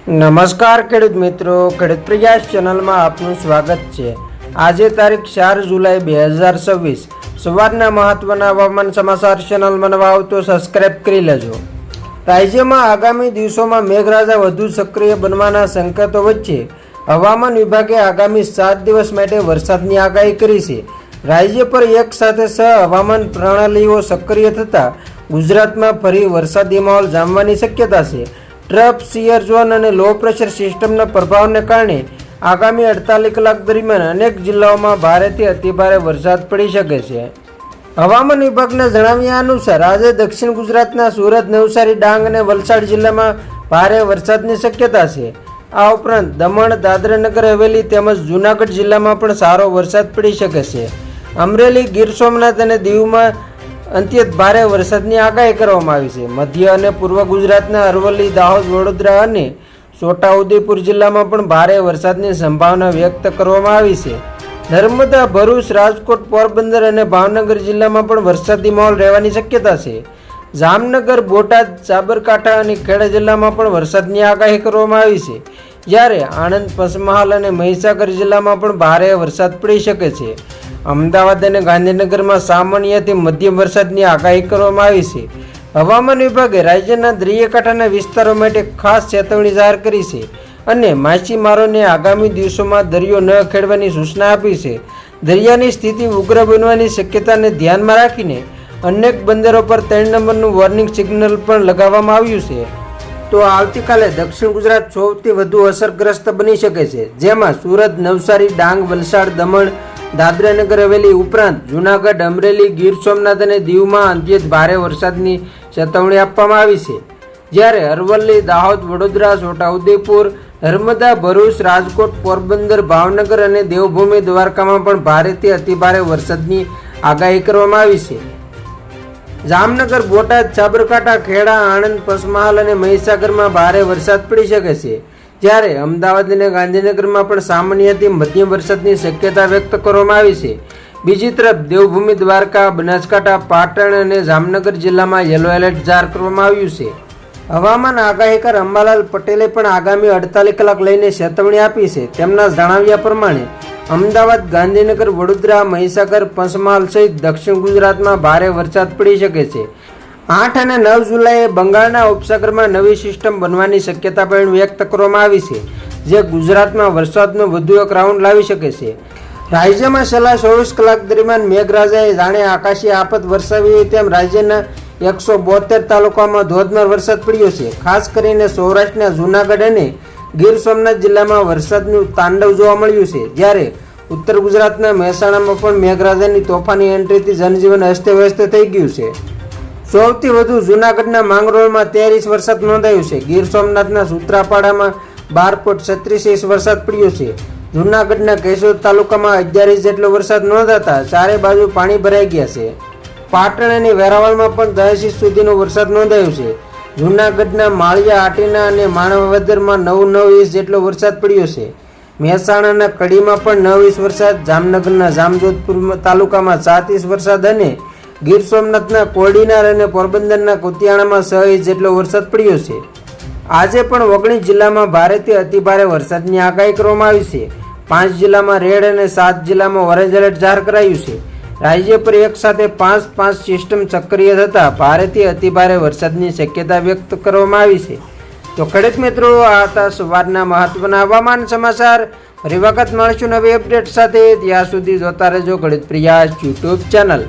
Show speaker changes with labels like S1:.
S1: નમસ્કાર ખેડૂત મિત્રો, ખેડૂત પ્રયાસ ચેનલમાં આપનું સ્વાગત છે। આજે તારીખ 4 જુલાઈ 2026 સવારના મહત્વના હવામાન સમાચાર ચેનલમાં નવા આવો તો સબસ્ક્રાઇબ કરી લેજો। રાજ્યમાં આગામી દિવસોમાં મેઘરાજા વધુ સક્રિય બનવાના સંકેતો વચ્ચે હવામાન વિભાગે આગામી 7 દિવસ માટે વરસાદની આગાહી કરી છે। રાજ્ય પર એક સાથે 6 હવામાન પ્રણાલીઓ સક્રિય થતાં ગુજરાતમાં ફરી વરસાદી માહોલ જામવાની શક્યતા છે। ટ્રફ શિયર ઝોન અને લો પ્રેશર સિસ્ટમના પ્રભાવને કારણે આગામી 48 કલાક દરમિયાન અનેક જિલ્લાઓમાં ભારેથી અતિભારે વરસાદ પડી શકે છે। હવામાન વિભાગના જણાવ્યા અનુસાર આજે દક્ષિણ ગુજરાતના સુરત, નવસારી, ડાંગ અને વલસાડ જિલ્લામાં ભારે વરસાદની શક્યતા છે। આ ઉપરાંત દમણ, દાદરા નગર હવેલી તેમજ જૂનાગઢ જિલ્લામાં પણ સારો વરસાદ પડી શકે છે। અમરેલી, ગીર સોમનાથ અને દીવમાં અત્યંત ભારે વરસાદની આગાહી કરવામાં આવી છે। મધ્ય અને પૂર્વ ગુજરાતના અરવલ્લી, દાહોદ, વડોદરા અને છોટાઉદેપુર જિલ્લામાં પણ ભારે વરસાદની સંભાવના વ્યક્ત કરવામાં આવી છે। નર્મદા, ભરૂચ, રાજકોટ, પોરબંદર અને ભાવનગર જિલ્લામાં પણ વરસાદી માહોલ રહેવાની શક્યતા છે। જામનગર, બોટાદ, સાબરકાંઠા અને ખેડા જિલ્લામાં પણ વરસાદની આગાહી કરવામાં આવી છે, જ્યારે આણંદ, પંચમહાલ અને મહીસાગર જિલ્લામાં પણ ભારે વરસાદ પડી શકે છે। અમદાવાદ અને ગાંધીનગરમાં સામાન્યથી મધ્યમ વરસાદની આગાહી કરવામાં આવી છે। હવામાન વિભાગે રાજ્યના દરિયાકાંઠાના વિસ્તારો માટે ખાસ ચેતવણી જાહેર કરી છે અને માછીમારોને આગામી દિવસોમાં દરિયો ન ખેડવાની સૂચના આપી છે। દરિયાની સ્થિતિ ઉગ્ર બનવાની શક્યતાને ધ્યાનમાં રાખીને અનેક બંદરો પર 3 નંબરનું વોર્નિંગ સિગ્નલ પણ લગાવવામાં આવ્યું છે। તો આવતીકાલે દક્ષિણ ગુજરાત સૌથી વધુ અસરગ્રસ્ત બની શકે છે, જેમાં સુરત, નવસારી, ડાંગ, વલસાડ, દમણ, દાદરા નગર હવેલી ઉપરાંત જૂનાગઢ, અમરેલી, ગીર સોમનાથ અને દીવમાં અત્યંત ભારે વરસાદની ચેતવણી આપવામાં આવી છે, જ્યારે અરવલ્લી, દાહોદ, વડોદરા, છોટાઉદેપુર, નર્મદા, ભરૂચ, રાજકોટ, પોરબંદર, ભાવનગર અને દેવભૂમિ દ્વારકામાં પણ ભારેથી અતિભારે વરસાદની આગાહી કરવામાં આવી છે। જામનગર, બોટાદ, સાબરકાંઠા, ખેડા, આણંદ, પંચમહાલ અને મહીસાગરમાં ભારે વરસાદ પડી શકે છે, જ્યારે અમદાવાદ અને ગાંધીનગરમાં પણ સામાન્યથી મધ્યમ વરસાદની શક્યતા વ્યક્ત કરવામાં આવી છે। બીજી તરફ દેવભૂમિ દ્વારકા, બનાસકાંઠા, પાટણ અને જામનગર જિલ્લામાં યલો એલર્ટ જાહેર કરવામાં આવ્યું છે। હવામાન આગાહીકાર અંબાલાલ પટેલે પણ આગામી 48 કલાક લઈને ચેતવણી આપી છે। તેમના જણાવ્યા પ્રમાણે અમદાવાદ, ગાંધીનગર, વડોદરા, મહીસાગર, પંચમહાલ સહિત દક્ષિણ ગુજરાતમાં ભારે વરસાદ પડી શકે છે। 8 અને 9 જુલાઈએ બંગાળના ઉપસાગરમાં નવી સિસ્ટમ બનવાની શક્યતા પણ વ્યક્ત કરવામાં આવી છે, જે ગુજરાતમાં વરસાદનો વધુ એક રાઉન્ડ લાવી શકે છે। રાજ્યમાં છેલ્લા 24 કલાક દરમિયાન મેઘરાજાએ જાણે આકાશી આફત વરસાવી હોય તેમ રાજ્યના 172 તાલુકામાં ધોધમાર વરસાદ પડ્યો છે। ખાસ કરીને સૌરાષ્ટ્રના જૂનાગઢ અને ગીર સોમનાથ જિલ્લામાં વરસાદનું તાંડવ જોવા મળ્યું છે, જ્યારે ઉત્તર ગુજરાતના મહેસાણામાં પણ મેઘરાજાની તોફાની એન્ટ્રીથી જનજીવન અસ્તવ્યસ્ત થઈ ગયું છે। સૌથી વધુ જૂનાગઢના માંગરોળમાં 13 વરસાદ નોંધાયો છે। ગીર સોમનાથના સૂત્રાપાડામાં 12.36 ઇંચ વરસાદ પડ્યો છે। જૂનાગઢના કેશોદ તાલુકામાં 11 ઇંચ જેટલો વરસાદ નોંધાતા ચારે બાજુ પાણી ભરાઈ ગયા છે। પાટણ અને વેરાવળમાં પણ 10 ઇંચ સુધીનો વરસાદ નોંધાયો છે। જૂનાગઢના માળિયા, આટીના અને માણાવદરમાં 9 ઇંચ જેટલો વરસાદ પડ્યો છે। મહેસાણાના કડીમાં પણ 9 ઇંચ વરસાદ, જામનગરના જામજોધપુર તાલુકામાં 7 ઇંચ વરસાદ અને ગીર સોમનાથના કોડીનાર અને પોરબંદરના કુતિયાણામાં 6 ઇંચ જેટલો વરસાદ પડ્યો છે। આજે પણ 19 જિલ્લામાં ભારેથી અતિભારે વરસાદની આગાહી કરવામાં આવી છે। 5 જિલ્લામાં રેડ અને 7 જિલ્લામાં ઓરેન્જ એલર્ટ જાહેર કરાયું છે। રાજ્ય પર એક સાથે 5 સિસ્ટમ સક્રિય થતા ભારેથી અતિભારે વરસાદની શક્યતા વ્યક્ત કરવામાં આવી છે। તો ખેડૂત મિત્રો, આ હતા સવારના મહત્વના હવામાન સમાચાર। ફરી વખત મળશું નવી અપડેટ સાથે। ત્યાં સુધી જોતા રહેજો ખેડૂત પ્રયાસ યુટ્યુબ ચેનલ।